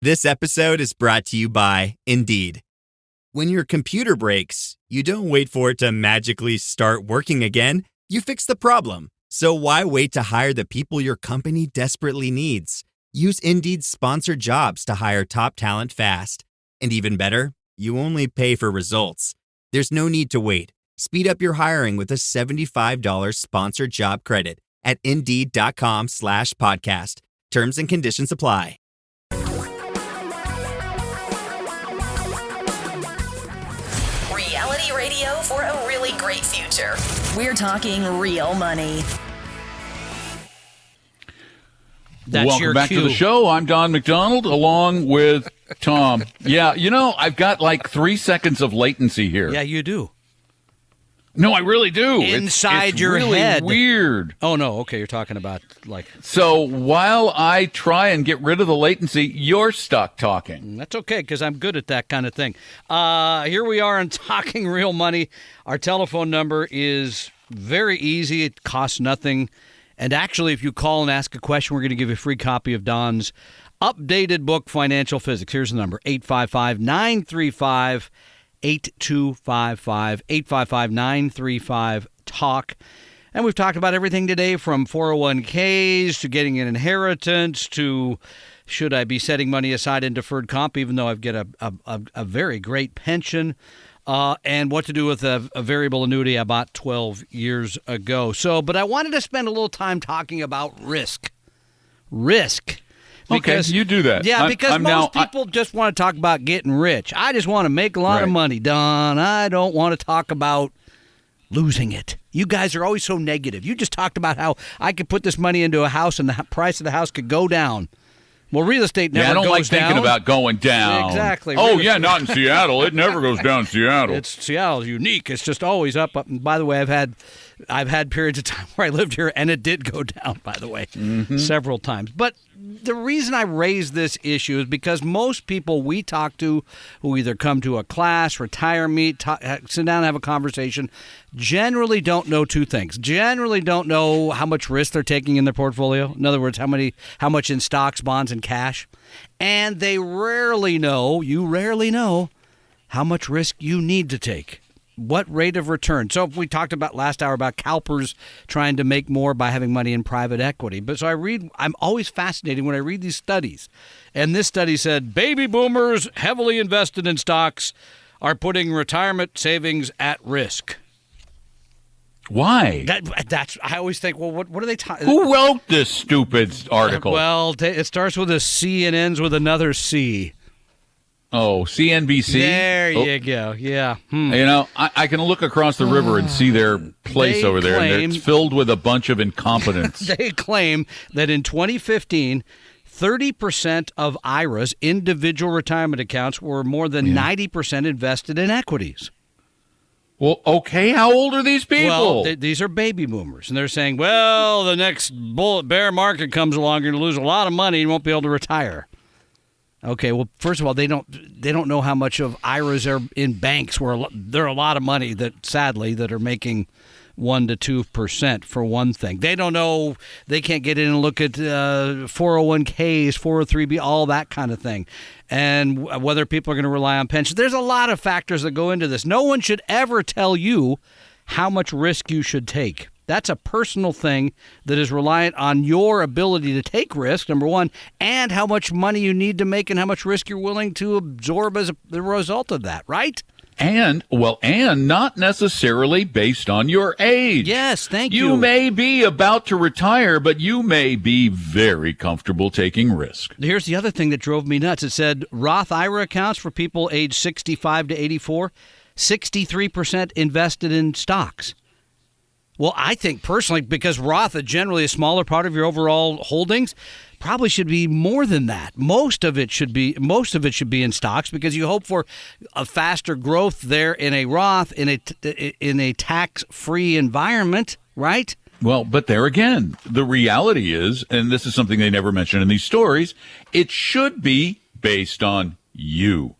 This episode is brought to you by Indeed. When your computer breaks, you don't wait for it to magically start working again. You fix the problem. So why wait to hire the people your company desperately needs? Use Indeed's sponsored jobs to hire top talent fast. And even better, you only pay for results. There's no need to wait. Speed up your hiring with a $75 sponsored job credit at Indeed.com/podcast. Terms and conditions apply. Reality radio for a really great future. We're talking real money. Welcome back to the show. I'm Don McDonald along with Tom. Yeah, I've got like 3 seconds of latency here. Yeah, you do. No, I really do. Inside it's your really head. Weird. Oh, no. Okay, you're talking about like... So while I try and get rid of the latency, you're stuck talking. That's okay, because I'm good at that kind of thing. Here we are on Talking Real Money. Our telephone number is very easy. It costs nothing. And actually, if you call and ask a question, we're going to give you a free copy of Don's updated book, Financial Physics. Here's the number, 855-935-8255, 855-935-TALK. And we've talked about everything today from 401ks to getting an inheritance to should I be setting money aside in deferred comp, even though I've got a very great pension. And what to do with a variable annuity I bought 12 years ago. But I wanted to spend a little time talking about risk. Risk. Because, okay, you do that. Yeah, because most people just want to talk about getting rich. I just want to make a lot of money, Don. I don't want to talk about losing it. You guys are always so negative. You just talked about how I could put this money into a house and the price of the house could go down. Well, real estate never goes down. I don't like thinking about going down. Exactly. Oh, yeah, not in Seattle. It never goes down in Seattle. Seattle's unique. It's just always up. And by the way, I've had periods of time where I lived here, and it did go down, by the way, several times. But the reason I raise this issue is because most people we talk to who either come to a class, retire meet, sit down and have a conversation, generally don't know two things. Generally don't know how much risk they're taking in their portfolio. In other words, how much in stocks, bonds, and cash. And they rarely know how much risk you need to take. What rate of return? So we talked about last hour about CalPERS trying to make more by having money in private equity. But so I'm always fascinated when I read these studies. And this study said baby boomers heavily invested in stocks are putting retirement savings at risk. Why? I always think, well, what are they talking? Who wrote this stupid article? Well, it starts with a C and ends with another C. Oh, CNBC? There you go. Yeah. I can look across the river and see their place over there, and it's filled with a bunch of incompetence. They claim that in 2015, 30% of IRAs, individual retirement accounts, were more than 90% invested in equities. Well, okay, how old are these people? Well, these are baby boomers, and they're saying, well, the next bear market comes along, you're going to lose a lot of money, you won't be able to retire. Okay, well, first of all, they don't know how much of IRAs are in banks where there are a lot of money that, sadly, that are making 1% to 2% for one thing. They don't know, they can't get in and look at 401ks, 403b, all that kind of thing, and whether people are going to rely on pensions. There's a lot of factors that go into this. No one should ever tell you how much risk you should take. That's a personal thing that is reliant on your ability to take risk, number one, and how much money you need to make and how much risk you're willing to absorb as the result of that, right? And not necessarily based on your age. Yes, thank you. You may be about to retire, but you may be very comfortable taking risk. Here's the other thing that drove me nuts. It said Roth IRA accounts for people aged 65 to 84, 63% invested in stocks. Well, I think personally, because Roth is generally a smaller part of your overall holdings, probably should be more than that. Most of it should be in stocks because you hope for a faster growth there in a Roth in a tax-free environment, right? Well, but there again, the reality is, and this is something they never mention in these stories, it should be based on you,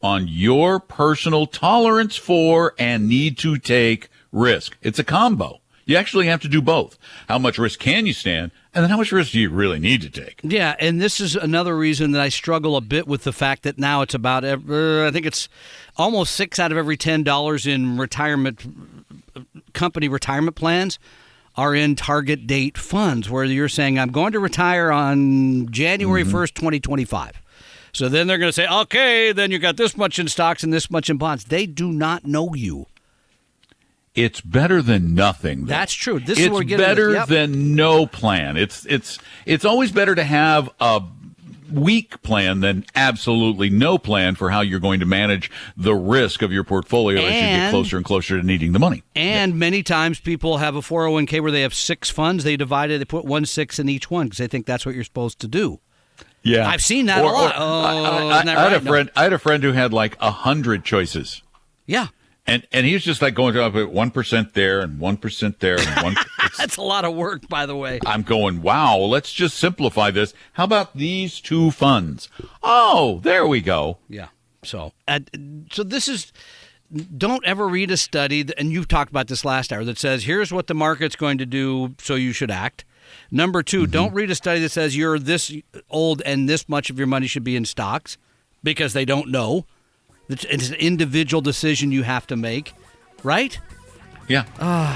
on your personal tolerance for and need to take risk. It's a combo. You actually have to do both. How much risk can you stand? And then how much risk do you really need to take? Yeah, and this is another reason that I struggle a bit with the fact that now it's about, I think it's almost 6 out of every $10 in company retirement plans are in target date funds, where you're saying, I'm going to retire on January 1st, 2025. So then they're going to say, okay, then you got this much in stocks and this much in bonds. They do not know you. It's better than nothing, though. That's true. This is where we're getting better than no plan. It's always better to have a weak plan than absolutely no plan for how you're going to manage the risk of your portfolio as you get closer and closer to needing the money. And many times people have a 401k where they have 6 funds. They divide it. They put 1/6 in each one because they think that's what you're supposed to do. Yeah, I've seen that a lot. I had a friend who had like 100 choices. Yeah. And he was just like going to put 1% there and 1% there and 1%. That's a lot of work, by the way. I'm going, wow, let's just simplify this. How about these 2 funds? Oh, there we go. Yeah. So this is, don't ever read a study, and you've talked about this last hour, that says, here's what the market's going to do, so you should act. Number 2, don't read a study that says you're this old and this much of your money should be in stocks, because they don't know. It's an individual decision you have to make, right? Yeah.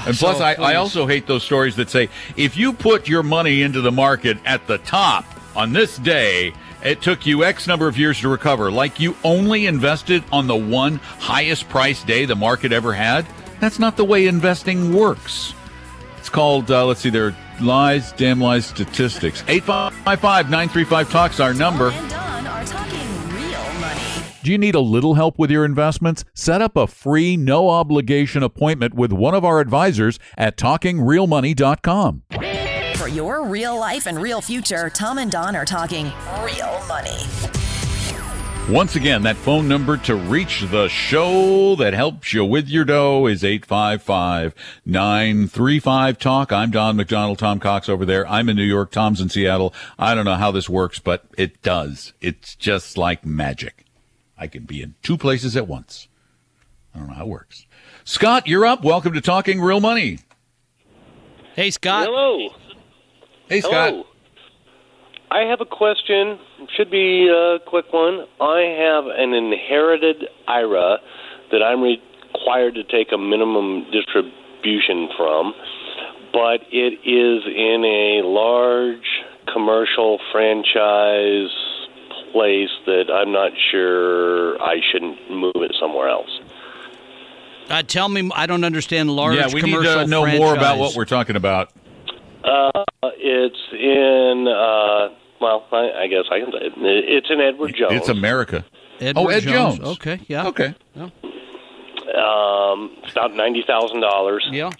And plus, I also hate those stories that say, if you put your money into the market at the top on this day, it took you X number of years to recover, like you only invested on the one highest price day the market ever had. That's not the way investing works. It's called, let's see, there are lies, damn lies, statistics. 855-935-TALK's our number. Paul and Don are talking real money. Do you need a little help with your investments? Set up a free, no-obligation appointment with one of our advisors at TalkingRealMoney.com. For your real life and real future, Tom and Don are talking real money. Once again, that phone number to reach the show that helps you with your dough is 855-935-TALK. I'm Don McDonald, Tom Cox over there. I'm in New York, Tom's in Seattle. I don't know how this works, but it does. It's just like magic. I can be in 2 places at once. I don't know how it works. Scott, you're up. Welcome to Talking Real Money. Hey, Scott. Hello. Hey, Scott. Hello. I have a question. Should be a quick one. I have an inherited IRA that I'm required to take a minimum distribution from, but it is in a large commercial franchise place that I'm not sure I shouldn't move it somewhere else. Tell me, I don't understand large Yeah, we commercial need to know franchise. more about what we're talking about. It's in, I guess I can say it. It's in Edward Jones. It's America. Edward Ed Jones. Okay, yeah. Okay. Yeah. It's about $90,000. Yeah.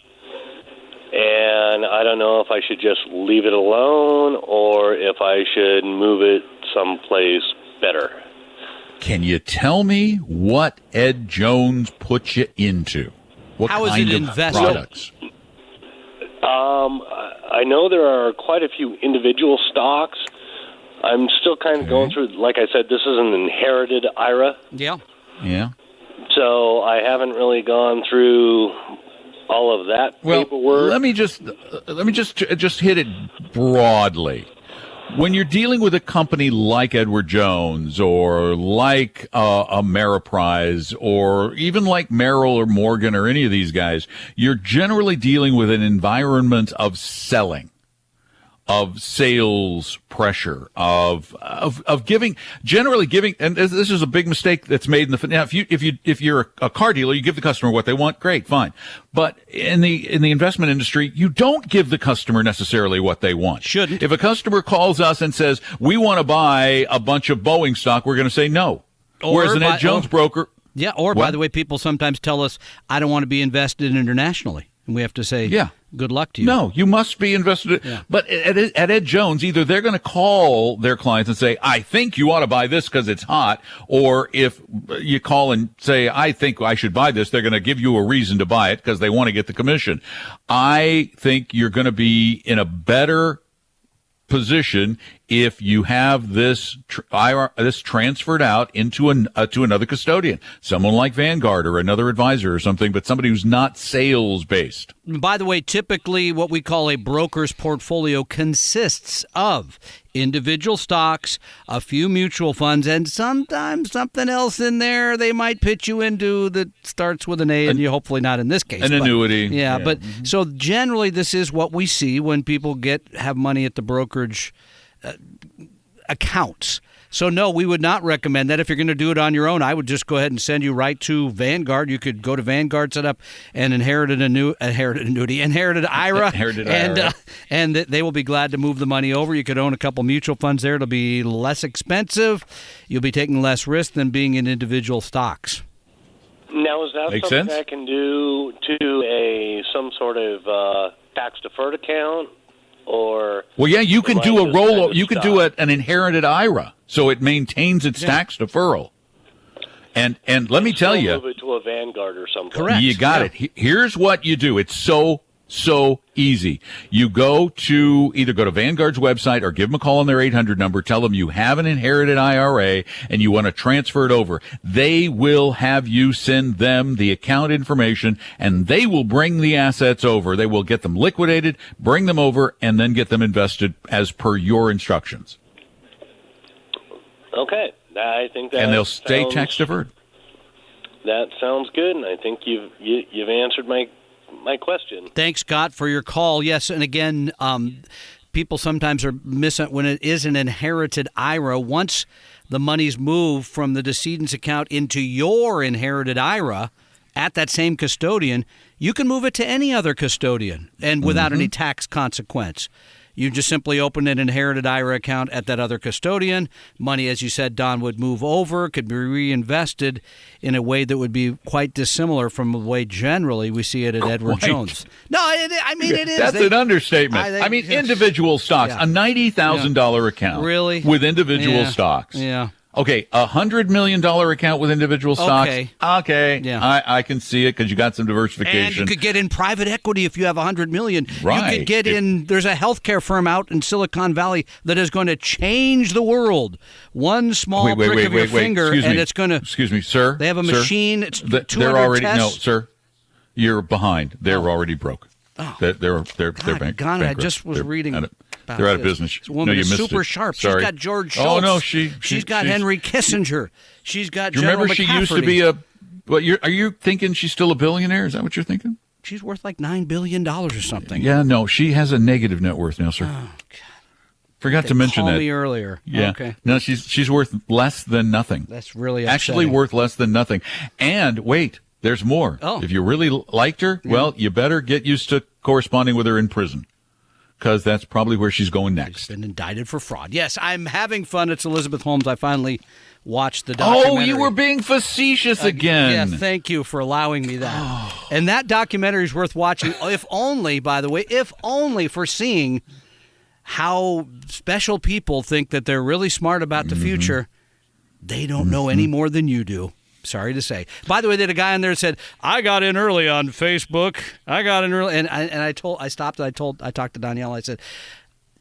And I don't know if I should just leave it alone or if I should move it someplace better. Can you tell me what Ed Jones put you into? What How is kind it of invested? products? I know there are quite a few individual stocks. I'm still kind of going through, like I said, this is an inherited IRA. Yeah. Yeah. So I haven't really gone through all of that paperwork. Let me just hit it broadly. When you're dealing with a company like Edward Jones or like Ameriprise or even like Merrill or Morgan or any of these guys, you're generally dealing with an environment of selling, of sales pressure, of giving, generally giving, and this is a big mistake that's made in the, now if you're a car dealer, you give the customer what they want, great, fine. But in the investment industry, you don't give the customer necessarily what they want. Shouldn't. If a customer calls us and says, we want to buy a bunch of Boeing stock, we're going to say no. Whereas an Ed Jones broker. Yeah, or by the way, people sometimes tell us, I don't want to be invested internationally. And we have to say, good luck to you. No, you must be invested. Yeah. But at Ed Jones, either they're going to call their clients and say, I think you ought to buy this because it's hot. Or if you call and say, I think I should buy this, they're going to give you a reason to buy it because they want to get the commission. I think you're going to be in a better position if you have this this transferred out into to another custodian, someone like Vanguard or another advisor or something, but somebody who's not sales based. By the way, typically what we call a broker's portfolio consists of individual stocks, a few mutual funds, and sometimes something else in there they might pitch you into that starts with an A, and you hopefully not in this case. An annuity. Yeah, but so generally this is what we see when people have money at the brokerage accounts. So no, we would not recommend that. If you're going to do it on your own, I would just go ahead and send you right to Vanguard. You could go to Vanguard, set up an inherited IRA, and they will be glad to move the money over. You could own a couple mutual funds there. It'll be less expensive. You'll be taking less risk than being in individual stocks. Now, is that Make something sense? I can do to some sort of tax-deferred account? Or Well, yeah, you can am I do a just roll. kind of You can stuck? do an inherited IRA, so it maintains its tax deferral. And let me tell Still you, move it to a Vanguard or something. Correct. you got it. Here's what you do. It's so easy. You either go to Vanguard's website or give them a call on their 800 number. Tell them you have an inherited IRA and you want to transfer it over. They will have you send them the account information and they will bring the assets over. They will get them liquidated, bring them over, and then get them invested as per your instructions. Okay. I think that And they'll stay sounds- tax deferred. That sounds good, and I think you've answered my question. Thanks, Scott, for your call. Yes, and again, people sometimes are missing when it is an inherited IRA. Once the money's moved from the decedent's account into your inherited IRA at that same custodian, you can move it to any other custodian and without any tax consequence. You just simply open an inherited IRA account at that other custodian. Money, as you said, Don, would move over, could be reinvested in a way that would be quite dissimilar from the way generally we see it at Edward Quite. Jones. No, it is. That's an understatement. I mean, individual stocks, Yeah. a $90,000 account. Really? With individual Yeah. stocks. Yeah. Okay, $100 million account with individual stocks. Okay. Yeah. I can see it because you got some diversification. And you could get in private equity if you have $100 million. Right. You could get in. There's a healthcare firm out in Silicon Valley that is going to change the world. One small prick of your finger, Excuse and me. it's going to. Excuse me, sir. They have a Sir, machine. It's they're 200 already tests. no, sir. You're behind. They're already broke. Oh. They're God, bankrupt. I just was reading about They're out of this. business. This woman you is missed super it. sharp. Sorry. She's got George Shultz. Oh no, she's got she's- Henry Kissinger. She's got Do you General remember she used to McCafferty. be a? What are you thinking? She's still a billionaire? Is that what you're thinking? She's worth like $9 billion or something. Yeah, no, she has a negative net worth now, sir. Oh, Forgot They to mention called that. me earlier. Yeah. Okay. No, she's worth less than nothing. That's really Actually upsetting. worth less than nothing. And wait, there's more. Oh. If you really liked her, well, you better get used to corresponding with her in prison, because that's probably where she's going She's next. been indicted for fraud. Yes, I'm having fun. It's Elizabeth Holmes. I finally watched the Oh, documentary. you were being facetious again. Yeah, thank you for allowing me that. And that documentary is worth watching, if only, by the way, if only for seeing how special people think that they're really smart about the future. They don't know any more than you do. Sorry to say. By the way, they had a guy on there that said, "I got in early on Facebook. I got in early," and I talked to Danielle. I said,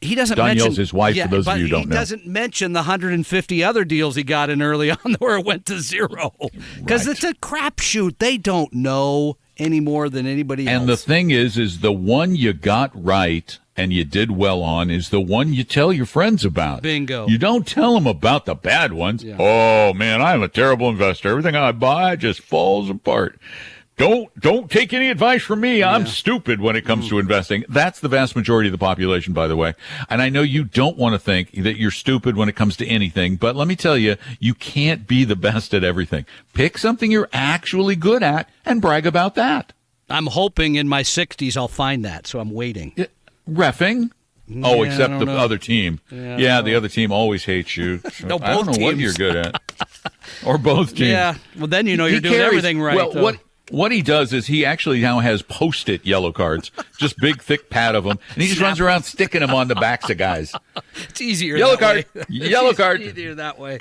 he doesn't Danielle's mention his wife, for those of but you who don't he know. doesn't mention the 150 other deals he got in early on where it went to zero, because Right. it's a crapshoot. They don't know any more than anybody else. And the thing is the one you got right and you did well on is the one you tell your friends about. Bingo. You don't tell them about the bad ones. Yeah. Oh man, I'm a terrible investor. Everything I buy just falls apart. Don't take any advice from me. I'm stupid when it comes to investing. That's the vast majority of the population, by the way. And I know you don't want to think that you're stupid when it comes to anything, but let me tell you, you can't be the best at everything. Pick something you're actually good at and brag about that. I'm hoping in my 60s I'll find that, so I'm waiting. Reffing? Yeah, Oh, I except don't the know. other team. Yeah, Yeah, the other team always hates you. No, I don't both know what teams. you're good at. Or both teams. Yeah, well then you know you're He doing carries- everything right. Well, though. what he does is he actually now has Post-it yellow cards, just big, thick pad of them, and he just runs around sticking them on the backs of guys. It's easier Yellow that way. card. Yellow It's card. easier that way.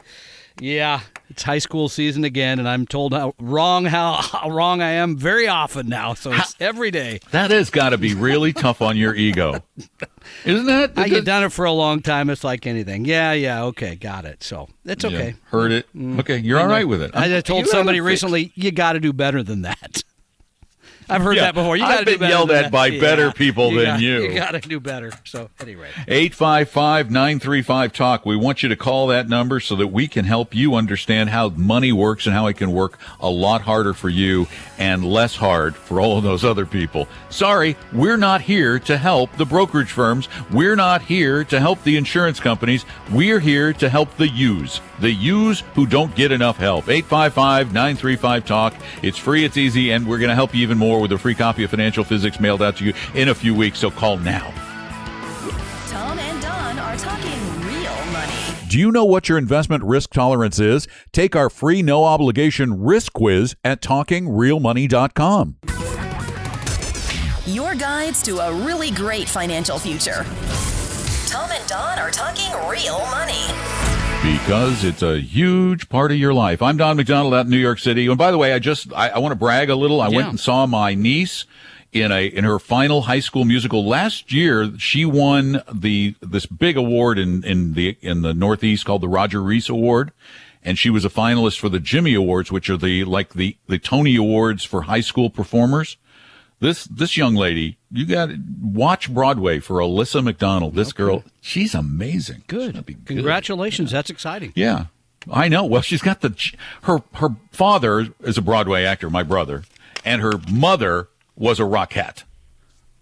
Yeah, it's high school season again, and I'm told how wrong I am very often now. So it's every day. That has got to be really tough on your ego, isn't it? You've done it for a long time. It's like anything. Yeah, okay, got it. So it's okay. Yeah, heard it. Okay, you're all right with it. I told somebody recently, you got to do better than that. I've heard that before. You got to do better. I've been yelled at by better people than you. You got to do better. So anyway, 855-935-TALK. We want you to call that number so that we can help you understand how money works and how it can work a lot harder for you and less hard for all of those other people. Sorry, we're not here to help the brokerage firms. We're not here to help the insurance companies. We're here to help the yous who don't get enough help. 855-935-TALK. It's free, it's easy, and we're going to help you even more with a free copy of Financial Physics mailed out to you in a few weeks, so call now. Tom and Don are talking real money. Do you know what your investment risk tolerance is? Take our free no-obligation risk quiz at TalkingRealMoney.com. Your guides to a really great financial future. Tom and Don are talking real money. Because it's a huge part of your life. I'm Don McDonald out in New York City. And by the way, I want to brag a little. I went and saw my niece in her final high school musical last year. She won this big award in the Northeast called the Roger Rees Award, and she was a finalist for the Jimmy Awards, which are the Tony Awards for high school performers. This young lady, you got to watch Broadway for Alyssa McDonald. This girl, she's amazing. Good. Congratulations. That's exciting. Yeah, I know. Well, she's got her father is a Broadway actor, my brother, and her mother was a Rockette.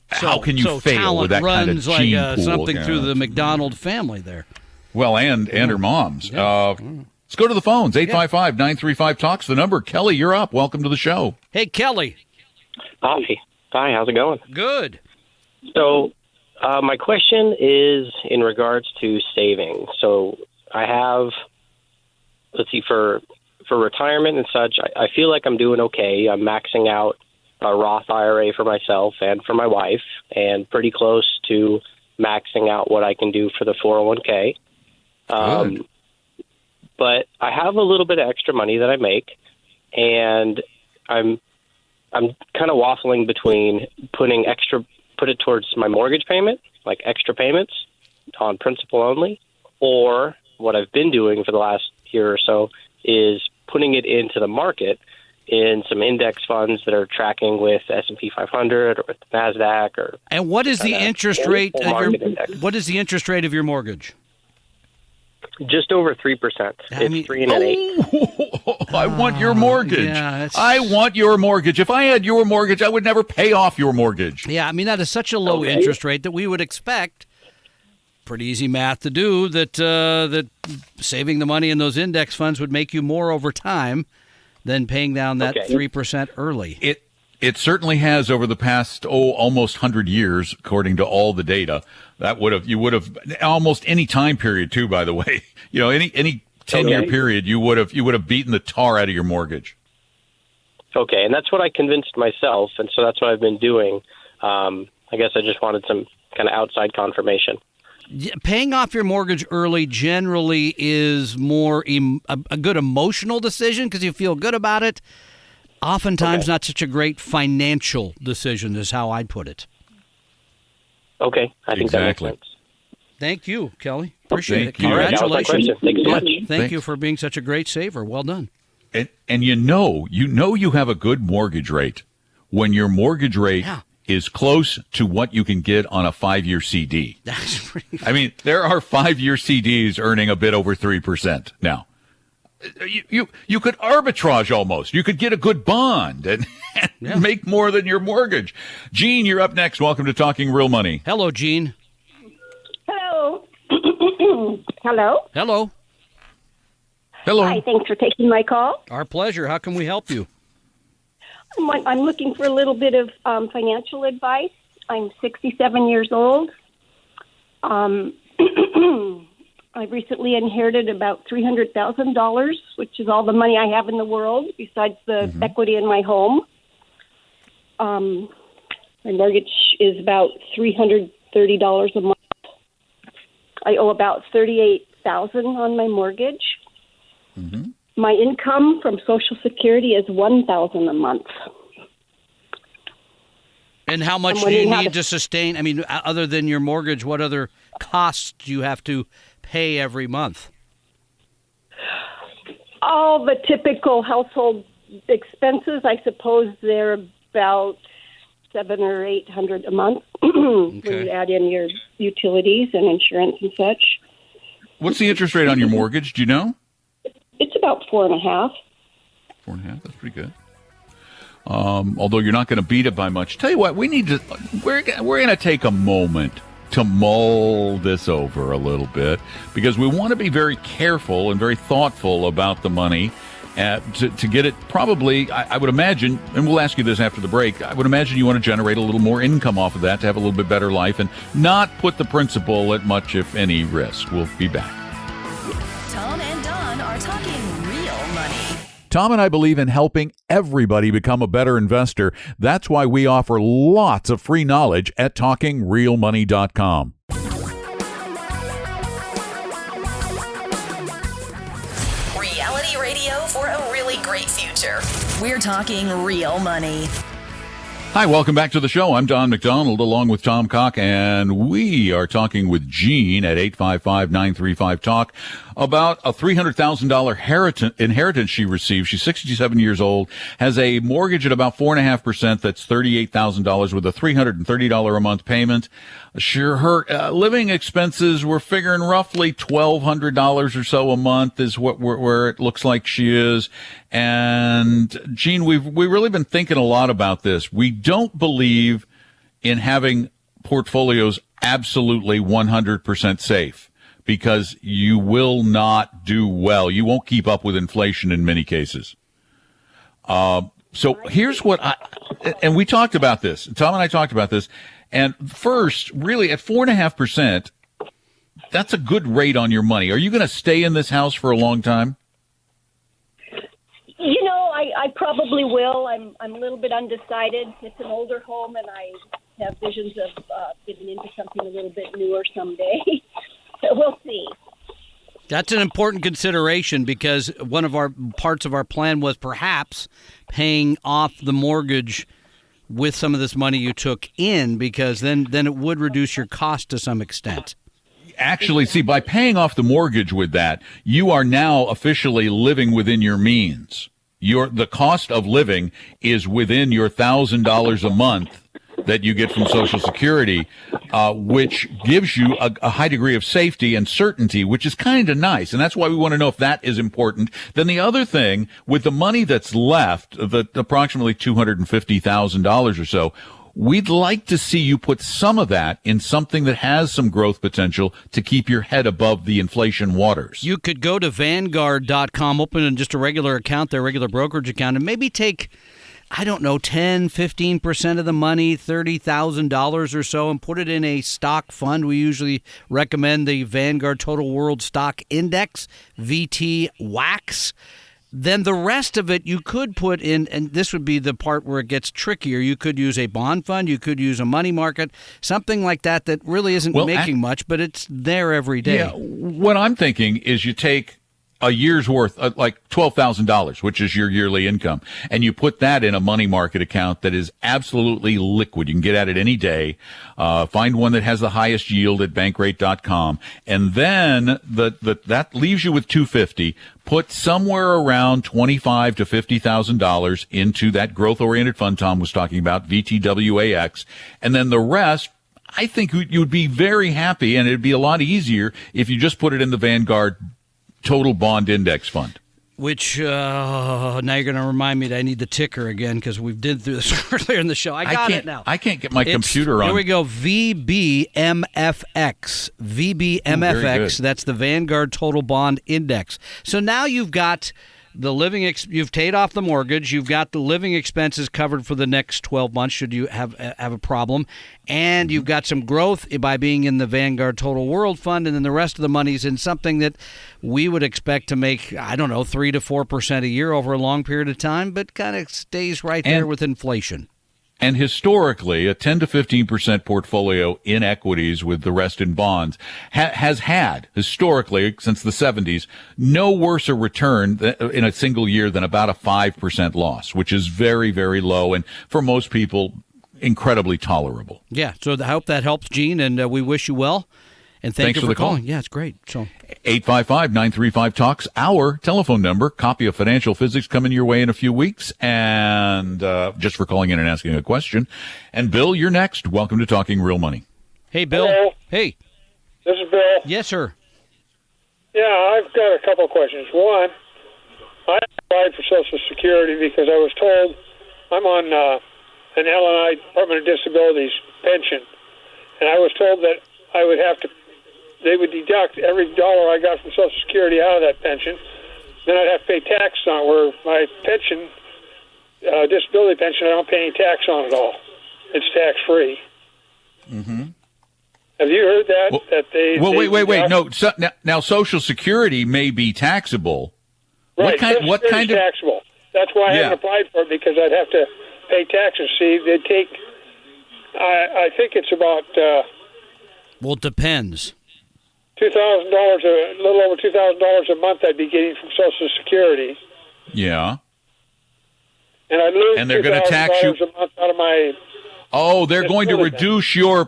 How can you fail with that kind of gene pool? Something through the McDonald family there. Well, and her mom's. Yeah. Let's go to the phones. 855-935-TALK's the number. Kelly, you're up. Welcome to the show. Hey, Kelly. Hi, how's it going? Good. So, my question is in regards to saving. So, I have, for retirement and such, I feel like I'm doing okay. I'm maxing out a Roth IRA for myself and for my wife, and pretty close to maxing out what I can do for the 401k. But I have a little bit of extra money that I make, and I'm kind of waffling between put it towards my mortgage payment, like extra payments on principal only, or what I've been doing for the last year or so is putting it into the market in some index funds that are tracking with S&P 500 or with NASDAQ. And what is the interest rate? What is the interest rate of your mortgage? Just over 3%. It's 3 1/8. I want your mortgage. Yeah, I want your mortgage. If I had your mortgage, I would never pay off your mortgage. Yeah, I mean, that is such a low interest rate that we would expect, pretty easy math to do, that saving the money in those index funds would make you more over time than paying down that 3% early. It certainly has over the past almost 100 years, according to all the data. You would have almost any time period too. By the way, any 10-year period, you would have beaten the tar out of your mortgage. Okay, and that's what I convinced myself, and so that's what I've been doing. I guess I just wanted some kind of outside confirmation. Paying off your mortgage early generally is more a good emotional decision because you feel good about it. Oftentimes not such a great financial decision is how I'd put it. Okay, I think that makes sense. Thank you, Kelly. Appreciate it. you. Congratulations. Thank you so much. Thank you for being such a great saver. Well done. And you have a good mortgage rate when your mortgage rate is close to what you can get on a 5-year CD. That's pretty. I mean, there are 5-year CDs earning a bit over 3% now. You could arbitrage almost. You could get a good bond and make more than your mortgage. Gene, you're up next. Welcome to Talking Real Money. Hello, Gene. Hello. Hello. Hello. Hello. Hi, thanks for taking my call. Our pleasure. How can we help you? I'm looking for a little bit of financial advice. I'm 67 years old. I recently inherited about $300,000, which is all the money I have in the world, besides the equity in my home. My mortgage is about $330 a month. I owe about $38,000 on my mortgage. My income from Social Security is $1,000 a month. And how much do you need to sustain? I mean, other than your mortgage, what other costs do you have to pay every month? All the typical household expenses, I suppose they're about $700 or $800 a month. When you add in your utilities and insurance and such. What's the interest rate on your mortgage? Do you know? It's about 4.5%. 4.5%. That's pretty good. Although you're not going to beat it by much. Tell you what, we're going to take a moment to mull this over a little bit, because we want to be very careful and very thoughtful about the money to get it probably, I would imagine, and we'll ask you this after the break, I would imagine you want to generate a little more income off of that to have a little bit better life and not put the principal at much, if any, risk. We'll be back. Tom and Don are talking real money. Tom and I believe in helping everybody become a better investor. That's why we offer lots of free knowledge at TalkingRealMoney.com. Reality radio for a really great future. We're talking real money. Hi, welcome back to the show. I'm Don McDonald along with Tom Cock, and we are talking with Jean at 855-935-TALK about a $300,000 inheritance she received. She's 67 years old, has a mortgage at about 4.5%. That's $38,000 with a $330 a month payment. Sure, her living expenses, we're figuring roughly $1,200 or so a month is where it looks like she is. And Jean, we've really been thinking a lot about this. We don't believe in having portfolios absolutely 100% safe, because you will not do well. You won't keep up with inflation in many cases. So here's what and we talked about this. Tom and I talked about this. And first, really, at 4.5%, that's a good rate on your money. Are you going to stay in this house for a long time? You know, I probably will. I'm a little bit undecided. It's an older home, and I have visions of getting into something a little bit newer someday. So we'll see. That's an important consideration, because one of our parts of our plan was perhaps paying off the mortgage with some of this money you took in, because then it would reduce your cost to some extent. Actually, see, by paying off the mortgage with that, you are now officially living within your means. The cost of living is within your $1,000 a month that you get from Social Security, which gives you a high degree of safety and certainty, which is kind of nice. And that's why we want to know if that is important. Then the other thing, with the money that's left, the approximately $250,000 or so, we'd like to see you put some of that in something that has some growth potential to keep your head above the inflation waters. You could go to Vanguard.com, open just a regular account, their regular brokerage account, and maybe take, I don't know, 10, 15% of the money, $30,000 or so, and put it in a stock fund. We usually recommend the Vanguard Total World Stock Index, VT-WAX. Then the rest of it you could put in, and this would be the part where it gets trickier. You could use a bond fund, you could use a money market, something like that really isn't making much, but it's there every day. Yeah, what I'm thinking is you take a year's worth, like $12,000, which is your yearly income, and you put that in a money market account that is absolutely liquid. You can get at it any day. Find one that has the highest yield at Bankrate.com, and then that leaves you with $250. Put somewhere around $25,000 to $50,000 into that growth-oriented fund Tom was talking about, VTWAX, and then the rest, I think you'd be very happy, and it'd be a lot easier if you just put it in the Vanguard Total Bond Index Fund. Which, now you're going to remind me that I need the ticker again, because we did through this earlier in the show. I got it now. I can't get my computer on. Here we go, VBMFX. VBMFX, that's the Vanguard Total Bond Index. So now you've got the you've paid off the mortgage, you've got the living expenses covered for the next 12 months should you have a problem, and you've got some growth by being in the Vanguard Total World Fund, and then the rest of the money's in something that we would expect to make, I don't know, 3 to 4% a year over a long period of time, but kind of stays right there with inflation. And historically, a 10 to 15% portfolio in equities with the rest in bonds has had, historically, since the 70s, no worse a return in a single year than about a 5% loss, which is very, very low. And for most people, incredibly tolerable. Yeah, so I hope that helps, Gene, and we wish you well. And thanks you for calling. Yeah, it's great. So 855-935-TALKS, our telephone number. Copy of Financial Physics coming your way in a few weeks. And just for calling in and asking a question. And Bill, you're next. Welcome to Talking Real Money. Hey, Bill. Hello. Hey. This is Bill. Yes, sir. Yeah, I've got a couple of questions. One, I applied for Social Security because I was told I'm on an LNI, Department of Disabilities pension, and I was told that I would have to, they would deduct every dollar I got from Social Security out of that pension. Then I'd have to pay tax on it, where my pension, disability pension, I don't pay any tax on at all. It's tax-free. Mm-hmm. Have you heard that? Well, that they? Well, they wait. No. So, now, Social Security may be taxable. Right. What kind of taxable? That's why I haven't applied for it, because I'd have to pay taxes. See, they'd take. I think it's about. Well, it depends. $2,000, a little over $2,000 a month I'd be getting from Social Security. Yeah. And I'd lose and they're going to tax you a month out of my. Oh, they're going to reduce your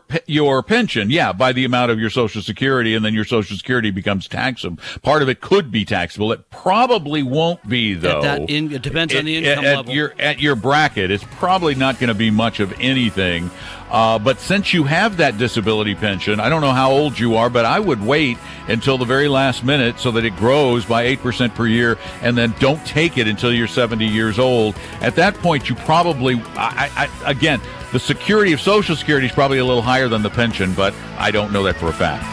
pension, by the amount of your Social Security, and then your Social Security becomes taxable. Part of it could be taxable. It probably won't be, though. It depends on the income level. At your bracket, it's probably not going to be much of anything. But since you have that disability pension, I don't know how old you are, but I would wait until the very last minute so that it grows by 8% per year, and then don't take it until you're 70 years old. At that point, you probably, again, the security of Social Security is probably a little higher than the pension, but I don't know that for a fact.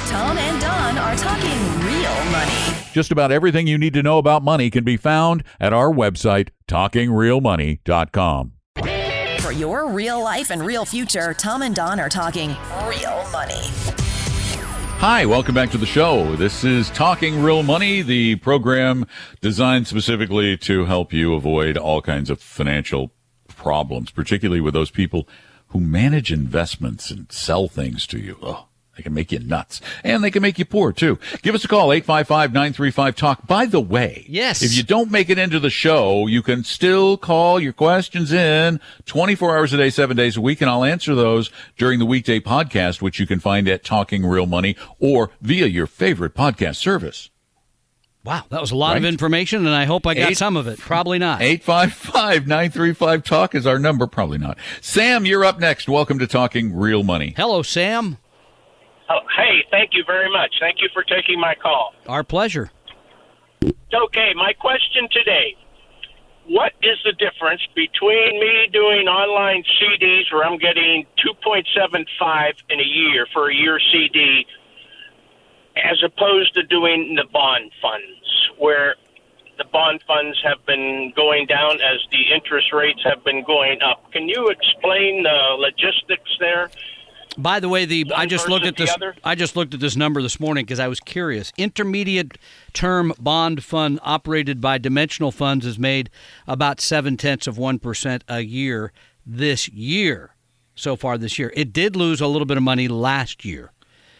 Tom and Don are talking real money. Just about everything you need to know about money can be found at our website, TalkingRealMoney.com. For your real life and real future, Tom and Don are talking real money. Hi, welcome back to the show. This is Talking Real Money, the program designed specifically to help you avoid all kinds of financial problems, particularly with those people who manage investments and sell things to you. Oh, they can make you nuts, and they can make you poor too. Give us a call, 855-935-TALK. By the way, yes, if you don't make it into the show, you can still call your questions in 24 hours a day, 7 days a week, and I'll answer those during the weekday podcast, which you can find at Talking Real Money or via your favorite podcast service. Wow, that was a lot of information, and I hope I got some of it. Probably not. 855-935-TALK is our number. Probably not. Sam, you're up next. Welcome to Talking Real Money. Hello, Sam. Oh, hey, thank you very much. Thank you for taking my call. Our pleasure. Okay, my question today. What is the difference between me doing online CDs where I'm getting 2.75 in a year for a year CD as opposed to doing the bond funds, where the bond funds have been going down as the interest rates have been going up? Can you explain the logistics there? By the way, I just looked at this number this morning because I was curious. Intermediate term bond fund operated by Dimensional Funds has made about 0.7% a year this year, so far this year. It did lose a little bit of money last year.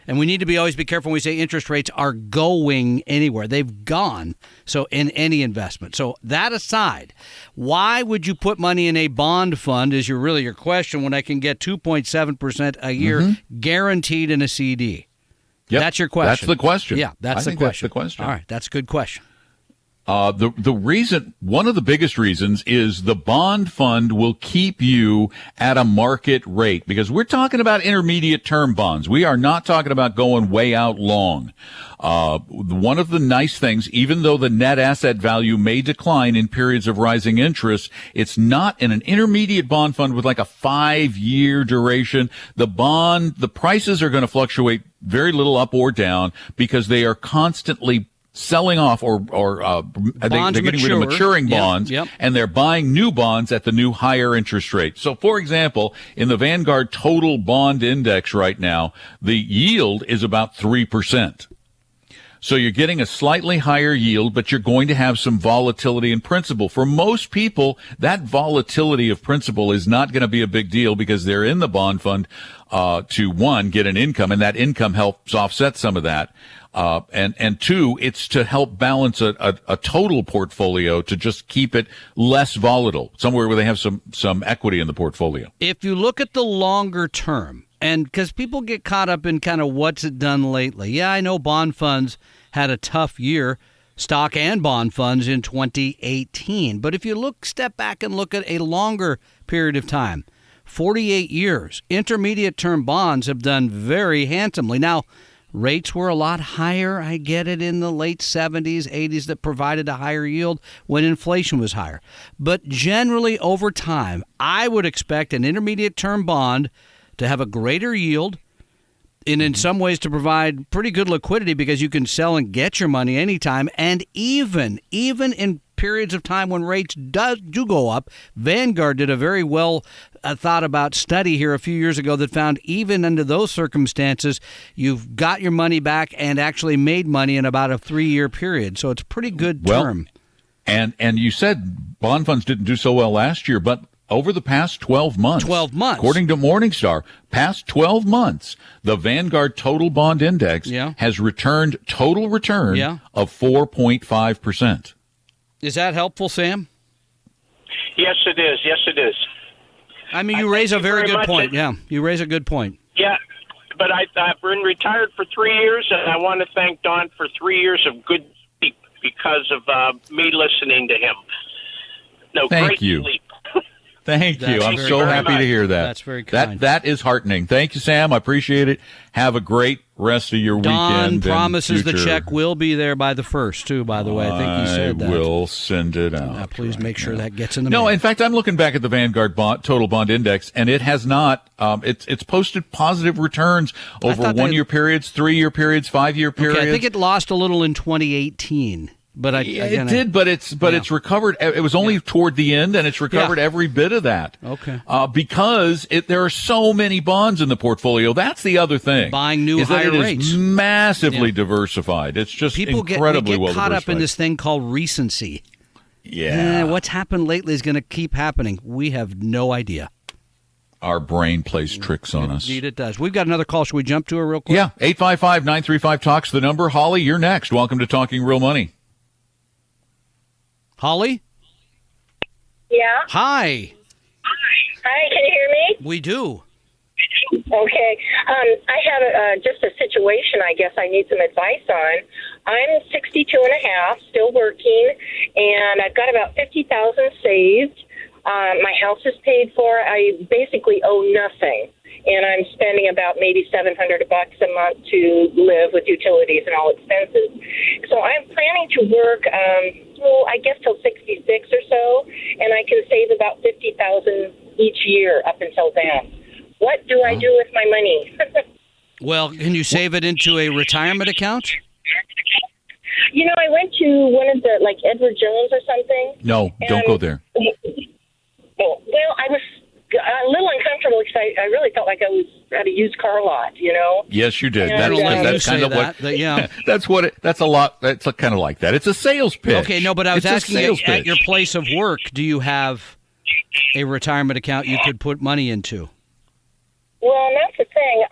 And we need to always be careful when we say interest rates are going anywhere. They've gone, so in any investment. So that aside, why would you put money in a bond fund is your question when I can get 2.7% a year guaranteed in a CD? Yep. That's your question. That's the question. Yeah, that's the question. That's the question. All right, that's a good question. The reason, one of the biggest reasons is the bond fund will keep you at a market rate, because we're talking about intermediate term bonds. We are not talking about going way out long. One of the nice things, even though the net asset value may decline in periods of rising interest, it's not in an intermediate bond fund with like a 5-year duration. The prices are going to fluctuate very little up or down because they are constantly selling off or they're getting rid of maturing bonds, and they're buying new bonds at the new higher interest rate. So, for example, in the Vanguard Total Bond Index right now, the yield is about 3%. So you're getting a slightly higher yield, but you're going to have some volatility in principal. For most people, that volatility of principal is not going to be a big deal because they're in the bond fund to, one, get an income, and that income helps offset some of that. And two, it's to help balance a total portfolio to just keep it less volatile, somewhere where they have some equity in the portfolio. If you look at the longer term, and because people get caught up in kind of what's it done lately. Yeah, I know bond funds had a tough year, stock and bond funds in 2018. But if you step back and look at a longer period of time, 48 years, intermediate term bonds have done very handsomely. Now, rates were a lot higher, I get it, in the late 70s, 80s that provided a higher yield when inflation was higher. But generally over time, I would expect an intermediate term bond to have a greater yield and in some ways to provide pretty good liquidity because you can sell and get your money anytime. And even in periods of time when rates do go up, Vanguard did a very well thought about study here a few years ago that found even under those circumstances, you've got your money back and actually made money in about a 3-year period. So it's a pretty good term. And you said bond funds didn't do so well last year, but over the past 12 months, according to Morningstar, past 12 months, the Vanguard Total Bond Index has returned total return of 4.5%. Is that helpful, Sam? Yes, it is. Yes, it is. I mean, you raise a very good point. Yeah, you raise a good point. Yeah, but I've been retired for 3 years, and I want to thank Don for 3 years of good sleep because of me listening to him. Thank you. Sleep. Thank you. I'm so happy to hear that. That's very kind. That is heartening. Thank you, Sam. I appreciate it. Have a great rest of your weekend. Don promises the check will be there by the 1st, too, by the way. I think he said that. I will send it out. Please make sure that gets in the mail. No, in fact, I'm looking back at the Vanguard Total Bond Index, and it has not. It's posted positive returns over 1-year periods, 3-year periods, 5-year periods. Okay, I think it lost a little in 2018. But it did, but it's recovered. It was only toward the end, and it's recovered every bit of that. Okay, because there are so many bonds in the portfolio. That's the other thing. Buying new higher rates, is massively diversified. It's just incredibly well diversified. People get caught up in this thing called recency. Yeah, what's happened lately is going to keep happening. We have no idea. Our brain plays tricks on us. Indeed, it does. We've got another call. Should we jump to it real quick? Yeah, 855-935-TALKS the number. Holly, you're next. Welcome to Talking Real Money. Holly? Yeah. Hi. Hi, can you hear me? We do. Okay. I have just a situation I guess I need some advice on. I'm 62 and a half, still working, and I've got about $50,000 saved. My house is paid for. I basically owe nothing. And I'm spending about maybe $700 a month to live with utilities and all expenses. So I'm planning to work, I guess till 66 or so, and I can save about $50,000 each year up until then. What do I do with my money? Well, can you save it into a retirement account? You know, I went to one of the, like Edward Jones or something. No, don't go there. Well, I was a little uncomfortable because I really felt like I was at a used car lot, you know? Yes, you did. And, that's kind of what. Yeah, that's what. That's a lot. That's kind of like that. It's a sales pitch. Okay, no, but I was asking at your place of work, do you have a retirement account you could put money into? Well, and that's the thing.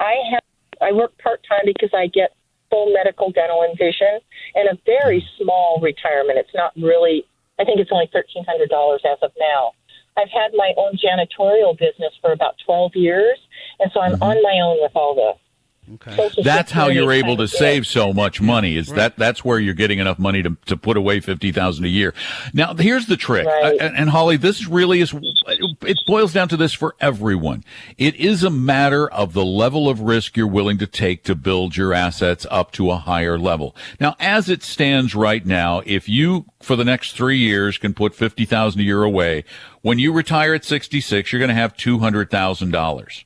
I work part-time because I get full medical, dental, and vision, and a very small retirement. It's not really. I think it's only $1,300 as of now. I've had my own janitorial business for about 12 years, and so I'm on my own with all the. Okay. That's how you're able to save so much money. Is that's where you're getting enough money to put away $50,000 a year. Now, here's the trick, and Holly, this really is. It boils down to this for everyone. It is a matter of the level of risk you're willing to take to build your assets up to a higher level. Now, as it stands right now, if you for the next 3 years can put $50,000 a year away, when you retire at 66, you're going to have $200,000.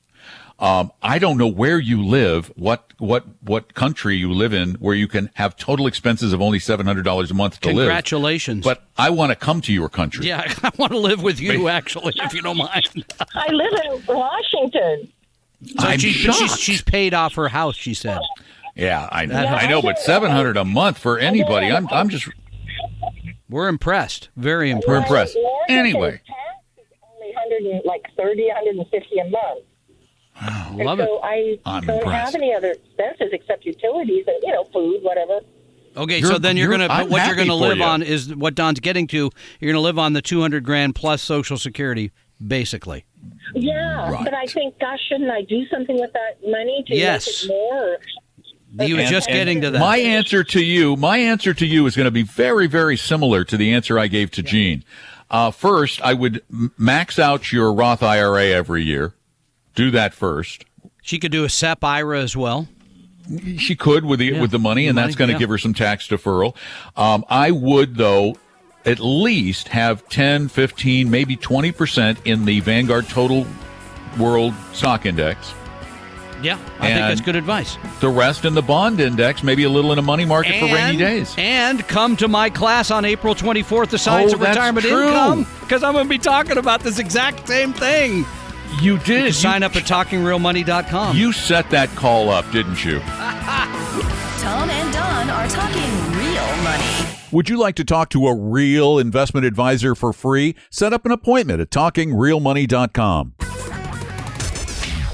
I don't know where you live, what country you live in, where you can have total expenses of only $700 a month to live. Congratulations. But I want to come to your country. Yeah, I want to live with you, actually, if you don't mind. I live in Washington. So she's paid off her house, she said. Yeah, I know, but $700 a month for anybody. I'm just. We're impressed. Very impressed. We're impressed. Anyway. Only $150 a month. Wow, love it. So I I'm don't impressed. have any other expenses except utilities and food, whatever. Okay, so then you're gonna I'm what you're happy gonna for live you. on is what Don's getting to. You're gonna live on the $200,000 plus Social Security, basically. Yeah, Right. but I think, gosh, shouldn't I do something with that money to Yes. make it more? He was just getting to that. My answer to you is going to be very, very similar to the answer I gave to Gene. First, I would max out your Roth IRA every year. Do that first. She could do a SEP IRA as well. She could with the money, and that's going to give her some tax deferral. I would, though, at least have 10, 15, maybe 20% in the Vanguard Total World Stock Index. Yeah, I think that's good advice. The rest in the bond index, maybe a little in a money market for rainy days. And come to my class on April 24th, The Science of that's Retirement true. Income, because I'm going to be talking about this exact same thing. You did. You can sign up at TalkingRealMoney.com. You set that call up, didn't you? Tom and Don are talking real money. Would you like to talk to a real investment advisor for free? Set up an appointment at TalkingRealMoney.com.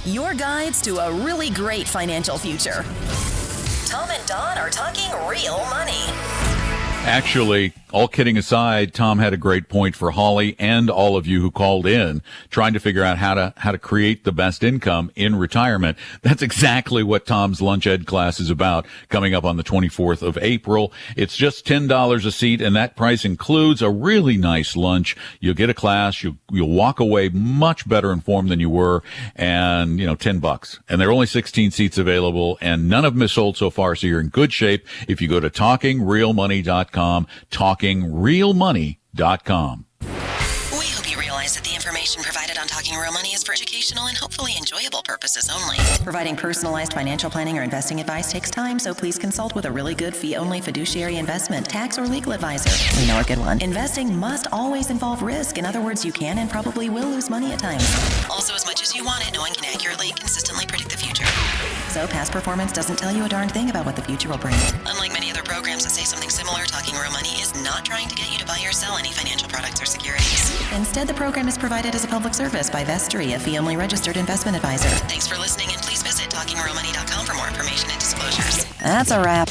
Your guides to a really great financial future. Tom and Don are talking real money. Actually, all kidding aside, Tom had a great point for Holly and all of you who called in trying to figure out how to create the best income in retirement. That's exactly what Tom's Lunch Ed class is about, coming up on the 24th of April. It's just $10 a seat, and that price includes a really nice lunch. You'll get a class. You'll walk away much better informed than you were, and $10. And there are only 16 seats available, and none of them is sold so far, so you're in good shape if you go to TalkingRealMoney.com, TalkingRealMoney.com. We hope you realize that the information provided on Talking Real Money is for educational and hopefully enjoyable purposes only. Providing personalized financial planning or investing advice takes time, so please consult with a really good fee-only fiduciary investment, tax, or legal advisor. We know a good one. Investing must always involve risk. In other words, you can and probably will lose money at times. Also, as much as you want it, no one can accurately and consistently predict the future. So past performance doesn't tell you a darn thing about what the future will bring. Unlike many other programs that say something similar, Talking Real Money is not trying to get you to buy or sell any financial products or securities. Instead, the program is provided as a public service by Vestry, a fee-only registered investment advisor. Thanks for listening, and please visit TalkingRealMoney.com for more information and disclosures. That's a wrap.